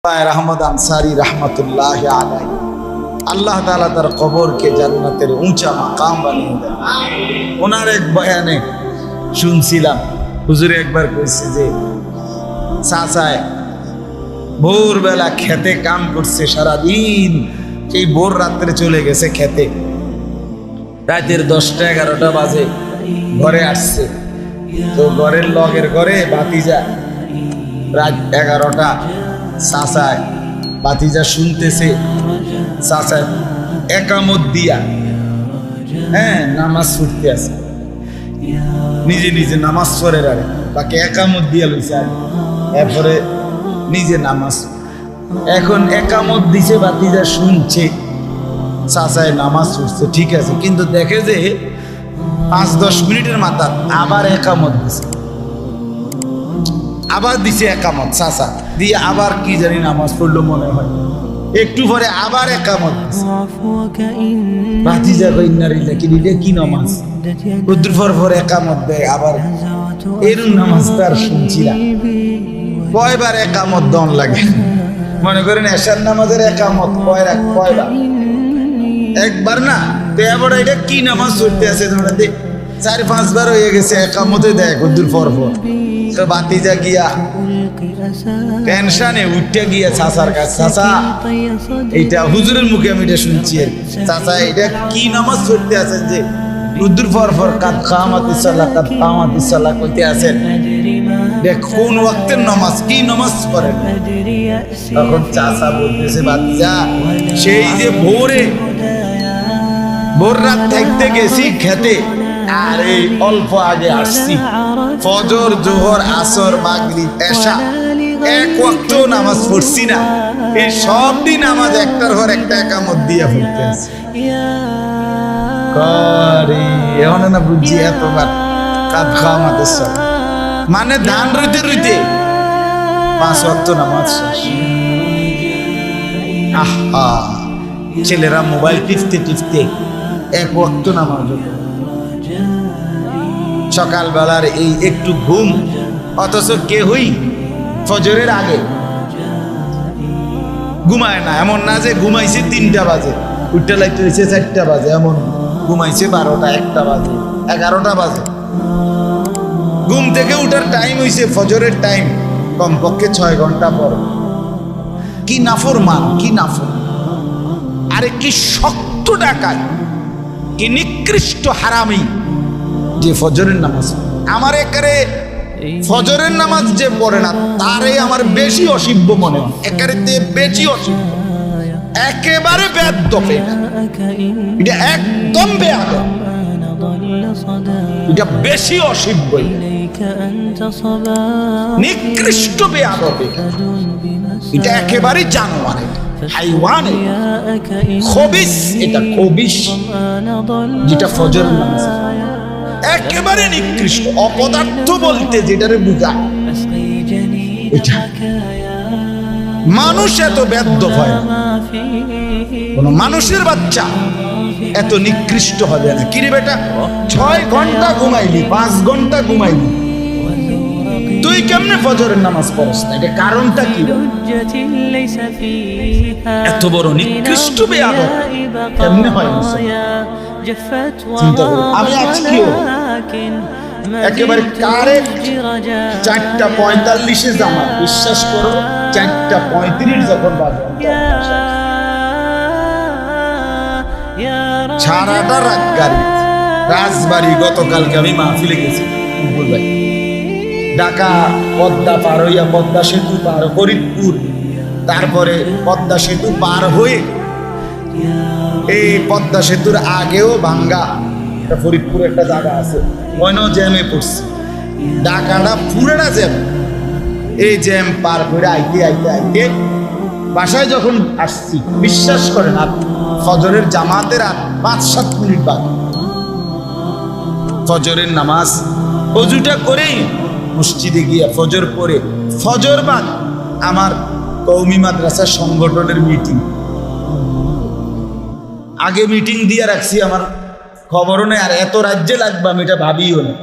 আহমদ আনসারী রহমতুল্লাহ আলাই আল্লাহ তাআলা তার কবরকে জান্নাতের উঁচা মাকাম বানিয়ে দেন। ওনার এক বয়ানে শুনছিলাম, হুজুরে একবার কইছে যে চাচায় ভোরবেলা খেতে কাম করছে সারাদিন, সেই ভোর রাত্রে চলে গেছে খেতে, রাতের 10টা 11টা বাজে ঘরে আসছে। তো ঘরের লগের ঘরে ভাতিজা, রাত 11টা, চাচায় ভাতিজা শুনতেছে, চাচায় একামত দিয়া নামাজ ছুটতে আছে, নিজে নিজে নামাজ পড়ে রাখে, বাকি একামত দিয়া লইছে, এরপরে নিজে নামাজ। এখন একামত দিছে, ভাতিজা শুনছে, চাচায় নামাজ ছুটছে, ঠিক আছে, কিন্তু দেখে যে 5-10 মিনিটের মাথা আবার একামত দিছে, আবার দিছে একামত, চাচা দিয়ে আবার কি জানি নামাজ পড়লো মনে হয়, একটু পরে আবার একামত ভাতিজা কইনারিল্লা কি দিলে কি নামাজ, উদ্র পর একামত দেয় আবার, এরকম নামাজ তার শুনছিলাম। কয়বার একামত দন লাগে মনে করেন, এশার নামাজের একামত কয়বার, একবার না, তো এবার এটা কি নামাজ পড়তে আছে তোমরা দেখ, 4-5 বার হয়ে গেছে একামতে দেয় উদ্র পর। তো ভাতিজা গিয়া টেনশনে উঠতে গিয়া চাচার কাছে, চাচা এইটা হুজুরের মুখে আমি এটা শুনছি, চাচা এটা কি নামাজ পড়তে আছেন যে উদ্র পর কাদ কামাতিস সালাহ কইতে আছেন, দেখ কোন ওয়াক্তের নামাজ, কি নামাজ পড়েন? তখন চাচা বলতেছে, ভাতিজা সেই যে ভোর রাত থাকতে গেছি খেতে, আর এই অল্প আগে আসছি, ফজর জোহর আসর মাগরিব এশা এক ওয়াক্ত নামাজ পড়ছি না, এই সব দিন নামাজ একটার পর একটা একামত দিয়া পড়তে আছে। এখন না বুঝছি এতবার কাদ খাওয়ামাতের সব মানে ধান রইতে 5 ওয়াক্ত নামাজ শেষ। আহা, ছেলেরা মোবাইল টিপতে এক ওয়াক্ত নামাজ, সকালবেলার এই একটু ঘুম, অথচ কেহই ফজরের আগে ঘুমায় না। এমন না যে ঘুমাইছে 3টা বাজে, উঠতে লাগতে হয়েছে 4টা বাজে, এমন ঘুমাইছে 12টা 1টা বাজে 11টা বাজে। ঘুম থেকে উঠার টাইম হয়েছে ফজরের টাইম, কমপক্ষে 6 ঘন্টা পর। কি নাফরমান, কি নাফর, আরে কি শক্ত ডাকাত, কি নিকৃষ্ট হারামি যে ফজরের নামাজ। আমার একারে ফজরের নামাজ যে পড়ে না তারে আমার বেশি অসিব্য মনে হয়, একারে বেশি অসিব্য, একেবারে বেয়াদব, এটা একদম বেয়াদব, এটা বেশি অসিব্য, নিকৃষ্ট বেয়াদব, এটা একেবারে জানোয়ার, হাইওয়ান, খবিস, এটা খবিস যেটা ফজরের নামাজ, একেবারে নিকৃষ্ট অপদার্থ বলতে যেটারে বুঝায় এটা। মানুষ এত ব্যর্থ হয় না, কোন মানুষের বাচ্চা এত নিকৃষ্ট হবে না। কিরে বেটা, 6 ঘন্টা ঘুমাইলি, 5 ঘন্টা ঘুমাইলি, তুই কেমনে ফজরের নামাজ পড়স না? এটা কারণটা কি? এত বড় নিকৃষ্ট বেয়াদব কেমনে হয়? আমি আজকেও একেবারে কারেক্ট 4:45 জামা, বিশ্বাস করো 4:35 যখন বাজে, সারাটা রাত গাড়ি, রাজবাড়ি। গতকালকে আমি মাহফিলে গেছি ঢাকা, পদ্মা পার হইয়া, পদ্মা সেতু পার, ফরিদপুর, তারপরে পদ্মা সেতু পার হয়ে, এই পদ্মা সেতুর আগেও ভাঙ্গা ফরিদপুর একটা জায়গা আছে, ওইখানেও জ্যামে পড়ছি, ঢাকাটা পুরোটা জ্যাম। এই জ্যাম পার করে আইতে বাসায় যখন আসছি, বিশ্বাস করেন, আর ফজরের জামাতের আর 5-7 মিনিট বাকি, ফজরের নামাজ অজুটা করেই মসজিদে গিয়া ফজর পরে, ফজর বাদ আমার কওমি মাদ্রাসা সংগঠনের মিটিং, আগে মিটিং দিয়ে রাখছি, আমার খবরও নেই, আর এত রাজ্যে লাগবে আমি এটা ভাবিও না।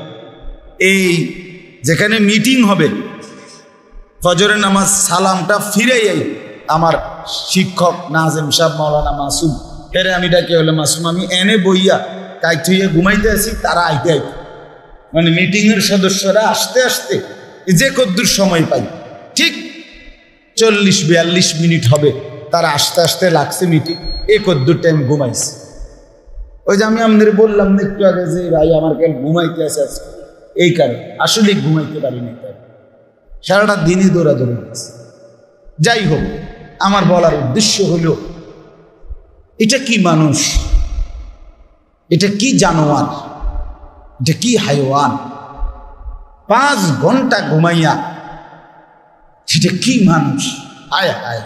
এই যেখানে মিটিং হবে, ফজরের নামাজ সালামটা ফিরে আমার শিক্ষক নাজেম সাহেব মাওলানা মাসুম, এরে আমি ডাকে হলে মাসুম আমি এনে বইয়া কাই থইয়ে ঘুমাইতে আছি, তারা আইতে আইতে মানে মিটিংয়ের সদস্যরা আসতে আসতে যে কদ্দুর সময় পাই ঠিক 40-42 মিনিট হবে, তারা আসতে আসতে লাগছে মিটিং, এ কদ্দুর টাইম ঘুমাইছে। ওই যে আমি আপনাদের বললাম না একটু আগে যে ভাই আমার কাল ঘুমাইতে আছে আজকে, এই কারণে আসলে ঘুমাইতে পারিনি, তাই সারাটা দিনই দৌড়াদৌড়ি গেছে। যাই হোক, আমার বলার উদ্দেশ্য হলো এটা কি মানুষ, এটা কি জানোয়ার, এটা কি হাইওয়ান, 5 ঘন্টা ঘুমাইয়া সেটা কি মানুষ? আয় হায়,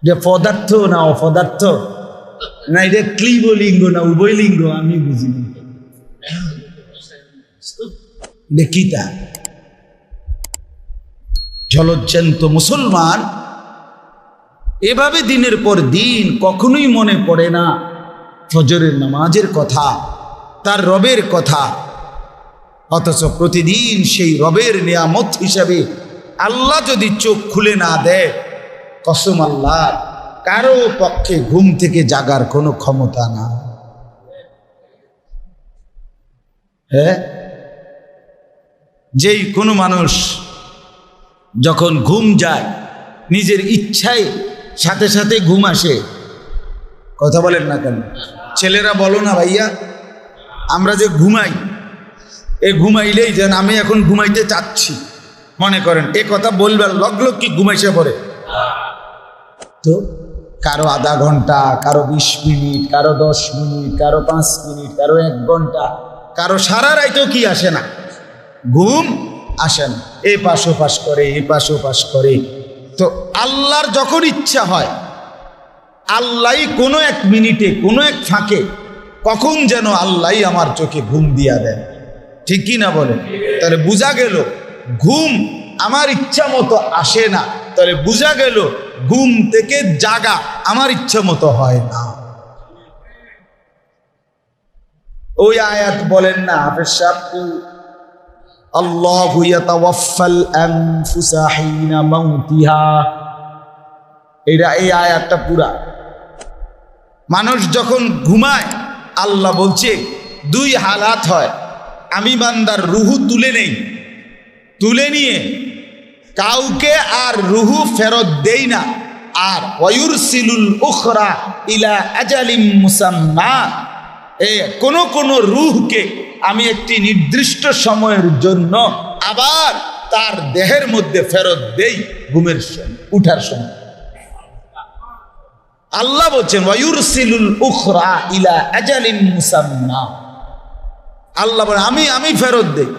এটা পদার্থ না অপদার্থ, না এটা ক্লিবলিঙ্গ না উভয়লিঙ্গ, আমি বুঝিনি। দেখিতা জলজ্জান্ত মুসলমান এভাবে দিনের পর দিন কখনোই মনে পড়ে না ফজরের নামাজের কথা, তার রবের কথা, অথচ প্রতিদিন সেই রবের নিয়ামত হিসাবে আল্লাহ যদি চোখ খুলে না দেয়, কসম আল্লাহ, কারো পক্ষে ঘুম থেকে জাগার কোনো ক্ষমতা না। হ্যাঁ, যেই কোনো মানুষ যখন ঘুম যায় নিজের ইচ্ছায় সাথে সাথে ঘুম আসে। কথা বলেন না কেন? ছেলেরা বলো না ভাইয়া, আমরা যে ঘুমাই, এ ঘুমাইলেই যেন আমি এখন ঘুমাইতে চাচ্ছি মনে করেন, এ কথা বলবার লগ কি ঘুমাইছে পড়ে তো, কারো আধা ঘন্টা, কারো 20 মিনিট, কারো 10 মিনিট, কারো 5 মিনিট, কারো 1 ঘন্টা, কারো সারা রাইতেও কি আসে না, ঘুম আসে না, এ পাশ ওপাশ করে, এ পাশ ওপাশ করে। তো আল্লাহর যখন ইচ্ছা হয়, আল্লাহ কোনো 1 মিনিটে, কোনো এক ফাঁকে কখন যেন আল্লাহ আমার চোখে ঘুম দিয়া দেন, ঠিক কি না বলে? তাহলে বোঝা গেল ঘুম আমার ইচ্ছা মতো আসে না, তাহলে বোঝা গেল ঘুম থেকে জাগা আমার ইচ্ছা মতো হয় না। ওই আয়াত বলেন না হাফেজ সাহেব, আল্লাহু ইয়াতাওয়াফাল আনফুসা হিনা মাউতিহা, এটা এই আয়াতটা পুরা। মানুষ যখন ঘুমায় আল্লাহ বলছে 2 হালাত হয়, আমি বান্দার রুহু তুলে নেই, তুলে নিয়ে কাউকে আর রুহু ফেরত দেই না, আর ওয়ুরসিলুল উখরা ইলা আজালিম মুসাম্মা, কোন রুহকে আমি একটি নির্দিষ্ট সময়ের জন্য আবার তার দেহের মধ্যে ফেরত দেই ঘুমের সময়, উঠার সময়। আল্লাহ বলছেন ওয়ুরসিলুল উখরা ইলা আজালিম মুসাম্মা, আল্লাহ বলেন আমি ফেরত দেই।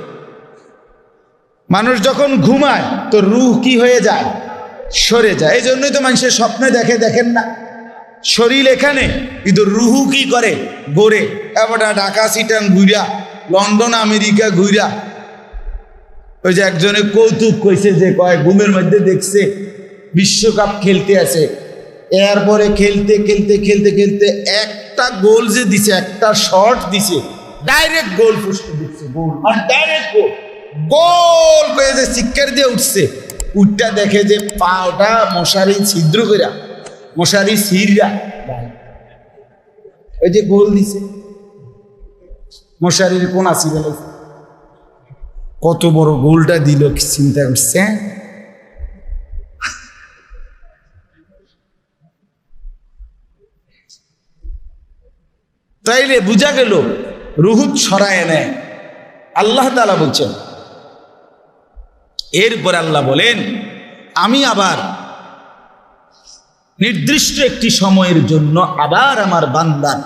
মানুষ যখন ঘুমায় তো রুহ কি হয়ে যায়? সরে যায়। এই জন্যই তো মানুষের স্বপ্নে দেখে, দেখেন না, শরীর এখানে কিন্তু রুহু কি করে? গড়ে। এবার ঢাকা সিটাং ঘুরা, লন্ডন আমেরিকা ঘুরা। ওই যে একজনে কৌতুক কইছে যে কয় ঘুমের মধ্যে দেখছে বিশ্বকাপ খেলতে আছে, এরপরে খেলতে খেলতে খেলতে খেলতে একটা গোল যে দিছে, একটা শট দিছে, ডাইরেক্ট গোল পোস্টে দিচ্ছে, গোল মানে ডাইরেক্ট গোল, গোল করে যে চিৎকার দিয়ে উঠছে, উঠটা দেখে যে পাওটা মশারি ছিদ্র কইরা, মশারি ছিঁড়া, ওই যে গোল দিছে মশারির কোনা ছিঁড়ে লাগছে। কত বড় গোলটা দিল চিন্তা করছে। তাইলে বুঝা গেল রুহুত ছড়ায় নেয় আল্লাহ তাআলা বলছেন। এরপর আল্লাহ বলেন আমি আবার নির্দিষ্ট একটি সময়ের জন্য আবার আমার বান্দার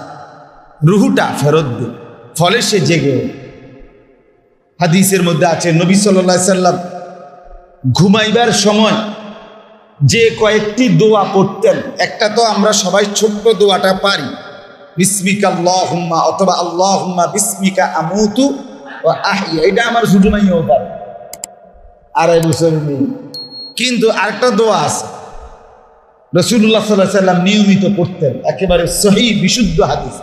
রুহুটা ফেরত দিই, ফলে সে জেগে। হাদিসের মধ্যে আছে নবী সাল্লাল্লাহু আলাইহি সাল্লাম ঘুমাইবার সময় যে কয়েকটি দোয়া পড়তেন, একটা তো আমরা সবাই ছোট্ট দোয়াটা পারি, বিসমিকা আল্লাহুম্মা, অথবা আল্লাহুম্মা বিসমিকা আমুতু ওয়া আহইয়া, এটা আমার ছোট মাইয়াও পারে, 2.5 বছরের মেয়ে। কিন্তু আরেকটা দোয়া আছে রাসূলুল্লাহ সাল্লাল্লাহু আলাইহি সাল্লাম নিয়মিত পড়তেন, একেবারে সহিহ বিশুদ্ধ হাদিস,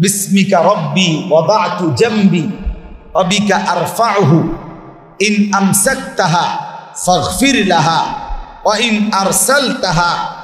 বিসমিকা রব্বি ওয়াদাতু জামবি ওয়াবিকা আরফাউহু ইন আমসাকতাহা ফাগফির লাহা ওয়া ইন আরসালতাহা